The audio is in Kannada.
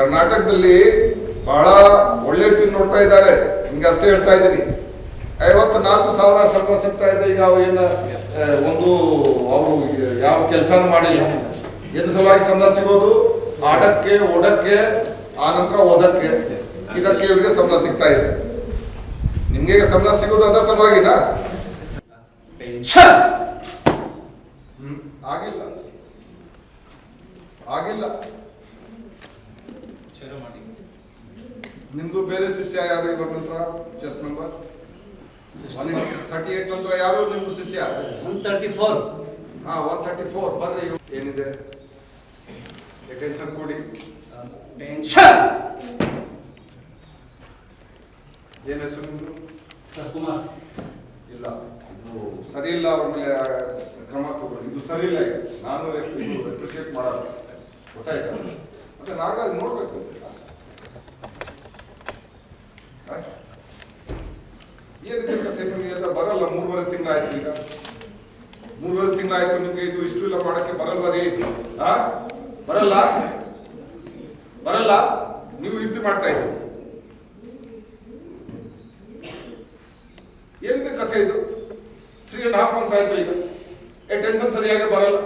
ಕರ್ನಾಟಕದಲ್ಲಿ ಬಹಳ ಒಳ್ಳೆ ರೀತಿ ನೋಡ್ತಾ ಇದ್ದಾರೆ. ನಿಮ್ಗೆ ಅಷ್ಟೇ ಹೇಳ್ತಾ ಇದ್ದೀನಿ. 54,000 ಸಂಬಳ ಸಿಗ್ತಾ ಇದೆ. ಈಗ ಅವು ಏನು ಒಂದು ಅವರು ಯಾವ ಕೆಲಸನೂ ಮಾಡಿಲ್ಲ. ಎದ್ರ ಸಲುವಾಗಿ ಸಂಬಳ ಸಿಗೋದು? ಆಡಕ್ಕೆ, ಓಡಕ್ಕೆ, ಆನಂತರ ಓದಕ್ಕೆ, ಇದಕ್ಕೆ ಇವರಿಗೆ ಸಂಬಳ ಸಿಗ್ತಾ ಇದೆ. ನಿಮ್ಗೆ ಸಂಬಳ ಸಿಗೋದು ಅದರ ಸಲುವಾಗಿನಾ? ಆಗಿಲ್ಲ ಆಗಿಲ್ಲ. ನಿಮ್ದು ಬೇರೆ ಶಿಷ್ಯ ಯಾರು ಇವರ ನಂತರ? ಚೆಸ್ ನಂಬರ್ 138 ನಂತರ ಯಾರು ನಿಮ್ದು ಶಿಷ್ಯ? 134. 134 ಬರ್ರಿ. ಏನಿದೆ ಟೆನ್ಷನ್ ಕೊಡಿ. ಏನ್ ಹೆಸರು ನಿಮ್ದು? ಕುಮಾರ್. ಇಲ್ಲ, ಇದು ಸರಿ ಇಲ್ಲ. ಅವ್ರ ಮೇಲೆ ಕ್ರಮ ತಗೊಳ್ಳಿ. ಇದು ಸರಿ ಇಲ್ಲ. ನಾನು ಅಪ್ರಿಸಿಯೇಟ್ ಮಾಡಲ್ಲ, ಗೊತ್ತಾಯ್ತಾ? ಮತ್ತೆ ನಾಗರಾಜ್ ನೋಡ್ಬೇಕು. ಏನಿದೆ ಕಥೆ? ನಿಮ್ಗೆ ಅಂತ ಬರಲ್ಲ. 3.5 ತಿಂಗಳಾಯ್ತು. ಈಗ 3.5 ತಿಂಗಳಾಯ್ತು. ನಿಮ್ಗೆ ಇದು ಇಷ್ಟು ಇಲ್ಲ ಮಾಡಕ್ಕೆ ಬರಲ್ವಾ ರೀ? ಬರಲ್ಲ ಬರಲ್ಲ. ನೀವು ಇದು ಮಾಡ್ತಾ ಇದ್ದೀರಿ. ಏನಿದೆ ಕಥೆ ಇದು? 3.5 months ಆಯ್ತು. ಈಗ ಟೆನ್ಷನ್ ಸರಿಯಾಗಿ ಬರಲ್ಲ.